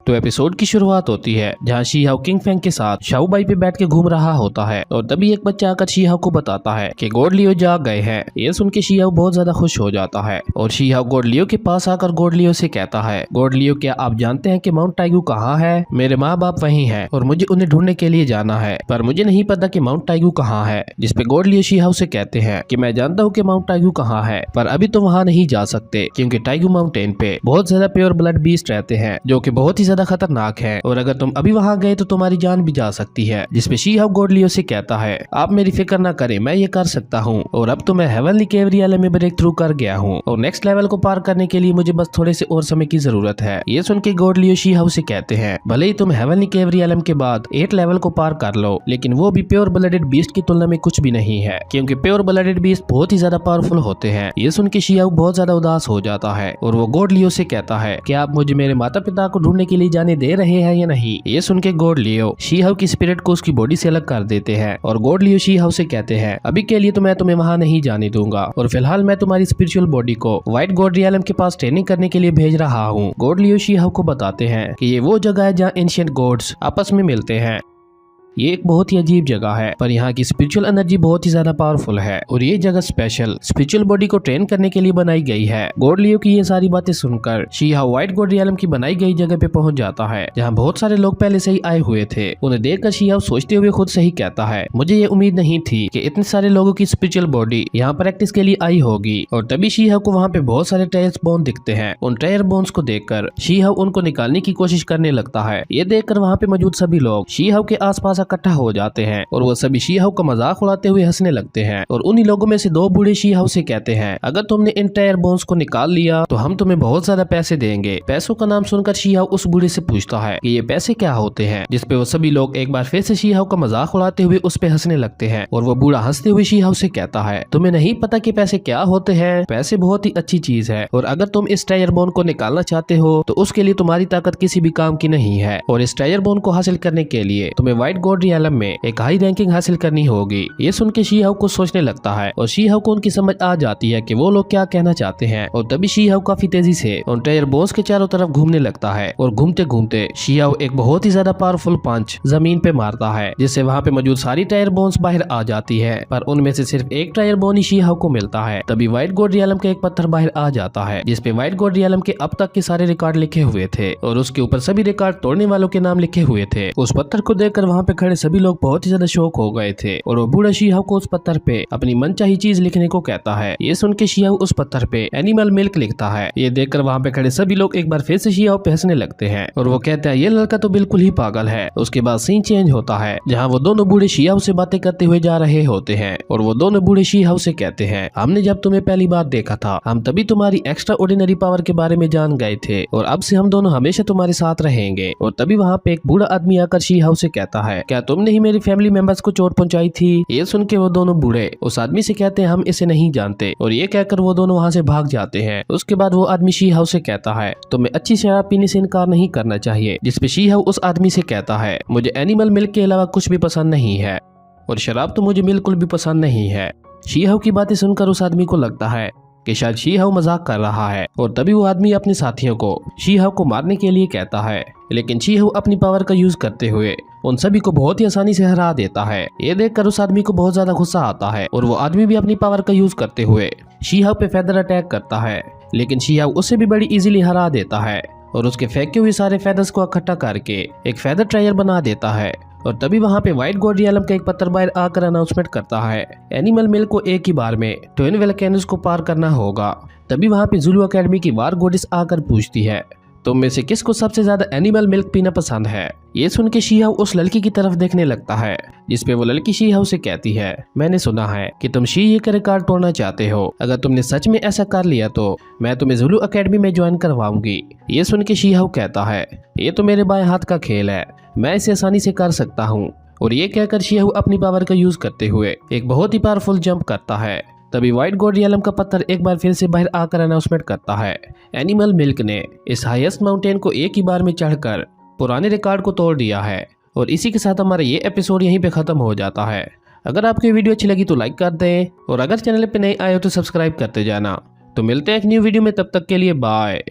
तो एपिसोड की शुरुआत होती है जहाँ शी हाउ किंग फेंग के साथ शाओ बाई पे बैठ के घूम रहा होता है और तभी एक बच्चा आकर शी हाउ को बताता है कि गॉड लियो जाग गए हैं। ये सुन के शी हाउ बहुत ज्यादा खुश हो जाता है और शी हाउ गॉड लियो के पास आकर गॉड लियो से कहता है, गॉड लियो क्या आप जानते हैं कि माउंट टाइगू कहाँ है? मेरे माँ बाप वहीं हैं और मुझे उन्हें ढूंढने के लिए जाना है, पर मुझे नहीं पता कि माउंट टाइगू कहाँ है। जिसपे गॉड लियो शी हाउ से कहते हैं कि मैं जानता हूँ कि माउंट टाइगू कहाँ है, पर अभी तो वहाँ नहीं जा सकते क्योंकि टाइगू माउंटेन पे बहुत ज्यादा प्योर ब्लड बीस्ट रहते हैं जो कि बहुत ही ज्यादा खतरनाक है और अगर तुम अभी वहाँ गए तो तुम्हारी जान भी जा सकती है। जिसपे शी हाउ गॉड लियो से कहता है, आप मेरी फिक्र ना करें, मैं ये कर सकता हूँ और अब तो मैं हेवनली केव रियलम में ब्रेक थ्रू कर गया हूँ और नेक्स्ट लेवल को पार करने के लिए मुझे बस थोड़े से और समय की जरूरत है। ये सुन के गॉड लियो शी हाउ से कहते हैं, भले ही तुम हेवनली केव रियलम के बाद 8 लेवल को पार कर लो लेकिन वो भी प्योर ब्लडेड बीस्ट की तुलना में कुछ भी नहीं है क्योंकि प्योर ब्लडेड बीस्ट बहुत ही ज्यादा पावरफुल होते हैं। ये सुन के शी हाउ बहुत ज्यादा उदास हो जाता है और वो गॉड लियो से कहता है कि आप मुझे मेरे माता पिता को ढूंढने के लिए जाने दे रहे हैं या नहीं। ये सुन के गॉड लियो शी हाउ की स्पिरिट को उसकी बॉडी से अलग कर देते हैं और गॉड लियो शी हाउ से कहते हैं, अभी के लिए तो मैं तुम्हें वहाँ नहीं जाने दूंगा और फिलहाल मैं तुम्हारी स्पिरिचुअल बॉडी को व्हाइट गॉड रियलम के पास ट्रेनिंग करने के लिए भेज रहा हूँ। गॉड लियो शी हाउ को बताते हैं कि ये वो जगह है जहाँ एंशिएंट गॉड्स आपस में मिलते हैं। ये एक बहुत ही अजीब जगह है पर यहाँ की स्पिरिचुअल एनर्जी बहुत ही ज्यादा पावरफुल है और ये जगह स्पेशल स्पिरिचुअल बॉडी को ट्रेन करने के लिए बनाई गई है। गॉड लियो की ये सारी बातें सुनकर she how white God realm की बनाई गई जगह पे पहुंच जाता है जहाँ बहुत सारे लोग पहले से ही आए हुए थे। उन्हें देखकर शी हाउ सोचते हुए खुद से ही कहता है, मुझे ये उम्मीद नहीं थी कि इतने सारे लोगों की स्पिरिचुअल बॉडी यहाँ प्रैक्टिस के लिए आई होगी। और तभी शी हाउ को वहाँ पे बहुत सारे ट्रेयर बोन दिखते हैं। उन ट्रेयर बोन्स को देखकर शी हाउ उनको निकालने की कोशिश करने लगता है। ये देखकर वहाँ पे मौजूद सभी लोग शी हाउ के आसपास इकट्ठा हो जाते हैं और वो सभी शी हाउ का मजाक उड़ाते हुए हंसने लगते हैं और उन्हीं लोगों में से 2 बूढ़े शी हाउ से कहते हैं, अगर तुमने इन ट्रेयर बोन्स को निकाल लिया तो हम तुम्हें बहुत ज्यादा पैसे देंगे। पैसों का नाम सुनकर शी हाउ उस बूढ़े से पूछता है कि ये पैसे क्या होते हैं। जिसपे वो सभी लोग एक बार फिर से शी हाउ का मजाक उड़ाते हुए उस पे हंसने लगते हैं और वो बूढ़ा हंसते हुए शी हाउ से कहता है, तुम्हें नहीं पता कि पैसे क्या होते हैं? पैसे बहुत ही अच्छी चीज है और अगर तुम इस ट्रेयर बोन को निकालना चाहते हो तो उसके लिए तुम्हारी ताकत किसी भी काम की नहीं है और इस ट्रेयर बोन को हासिल करने के लिए तुम्हें व्हाइट गॉड रियलम में एक हाई रैंकिंग हासिल करनी होगी। ये सुन के शी हाउ को सोचने लगता है और शी हाउ को उनकी समझ आ जाती है कि वो लोग क्या कहना चाहते हैं और तभी शी हाउ काफी तेजी से उन ट्रेयर बोन्स के चारों तरफ घूमने लगता है और घूमते घूमते शी हाउ एक बहुत ही ज्यादा पावरफुल पंच जमीन पे मारता है जिससे वहाँ पे मौजूद सारी ट्रेयर बोन्स बाहर आ जाती है पर उनमें से सिर्फ एक ट्रेयर बोन ही शी हाउ को मिलता है। तभी व्हाइट गॉड रियलम का एक पत्थर बाहर आ जाता है जिसपे व्हाइट गॉड रियलम के अब तक के सारे रिकॉर्ड लिखे हुए थे और उसके ऊपर सभी रिकॉर्ड तोड़ने वालों के नाम लिखे हुए थे। उस पत्थर को देखकर वहाँ पे खड़े सभी लोग बहुत ही ज्यादा शॉक हो गए थे और वो बूढ़ा शी हाउ को उस पत्थर पे अपनी मनचाही चीज लिखने को कहता है। ये सुन के शी हाउ उस पत्थर पे एनिमल मिल्क लिखता है। ये देखकर वहाँ पे खड़े सभी लोग एक बार फिर से शी हाउ पे हंसने लगते हैं और वो कहते हैं, ये लड़का तो बिल्कुल ही पागल है। उसके बाद सीन चेंज होता है जहाँ वो दोनों बूढ़े शी हाउ से बातें करते हुए जा रहे होते हैं और वो दोनों बूढ़े शी हाउ से कहते हैं, हमने जब तुम्हें पहली बार देखा था हम तभी तुम्हारी एक्स्ट्रा ऑर्डिनरी पावर के बारे में जान गए थे और अब से हम दोनों हमेशा तुम्हारे साथ रहेंगे। और तभी वहाँ पे एक बूढ़ा आदमी आकर शी हाउ से कहता है, क्या तुमने ही मेरी फैमिली मेंबर्स को चोट पहुंचाई थी? ये सुन के वो दोनों बूढ़े उस आदमी से कहते हैं, हम इसे नहीं जानते और ये कहकर वो दोनों वहाँ से भाग जाते हैं। उसके बाद वो आदमी शी हाउ से कहता है, तुम्हें अच्छी शराब पीने से इनकार नहीं करना चाहिए। जिसपे शी हाउ उस आदमी से कहता है, मुझे एनिमल मिल्क के अलावा कुछ भी पसंद नहीं है और शराब तो मुझे बिल्कुल भी पसंद नहीं है। शी हाउ की बातें सुनकर उस आदमी को लगता है कि शायद शी हाउ मजाक कर रहा है और तभी वो आदमी अपने साथियों को शी हाउ को मारने के लिए कहता है लेकिन शी हाउ अपनी पावर का यूज करते हुए उन सभी को बहुत ही आसानी से हरा देता है। ये देखकर उस आदमी को बहुत ज्यादा गुस्सा आता है और वो आदमी भी अपनी पावर का यूज करते हुए शी हाउ पे फेदर अटैक करता है लेकिन शी हाउ उससे भी बड़ी इजीली हरा देता है और उसके फेंके हुए सारे फेदर्स को इकट्ठा करके एक फेदर ट्रायर बना देता है। और तभी वहाँ पे व्हाइट गॉड रियलम का एक पत्थर बाहर आकर अनाउंसमेंट करता है, एनिमल मिल्क को एक ही बार में ट्विन वोल्केनोस को पार करना होगा। तभी वहाँ पे जुलू एकेडमी की वार गॉडेस आकर पूछती है, तुम में से किसको सबसे ज्यादा एनिमल मिल्क पीना पसंद है? ये सुन के शी हाउ उस लड़की की तरफ देखने लगता है जिसपे वो लड़की शी हाउ से कहती है, मैंने सुना है कि तुम शी का रिकॉर्ड तोड़ना चाहते हो। अगर तुमने सच में ऐसा कर लिया तो मैं तुम्हें जुलू एकेडमी में ज्वाइन करवाऊंगी। ये सुन के शी हाउ कहता है, ये तो मेरे बाएं हाथ का खेल है, मैं इसे आसानी से कर सकता हूँ। और ये कहकर शी हाउ अपनी पावर का यूज करते हुए एक बहुत ही पावरफुल जंप करता है। तभी व्हाइट गॉड रियलम का पत्थर एक बार फिर से बाहर आकर अनाउंसमेंट करता है, एनिमल मिल्क ने इस हाईएस्ट माउंटेन को एक ही बार में चढ़कर पुराने रिकॉर्ड को तोड़ दिया है। और इसी के साथ हमारा ये एपिसोड यहीं पे खत्म हो जाता है। अगर आपको ये वीडियो अच्छी लगी तो लाइक कर दें और अगर चैनल पे नए आए हो तो सब्सक्राइब करते जाना। तो मिलते हैं एक न्यू वीडियो में, तब तक के लिए बाय।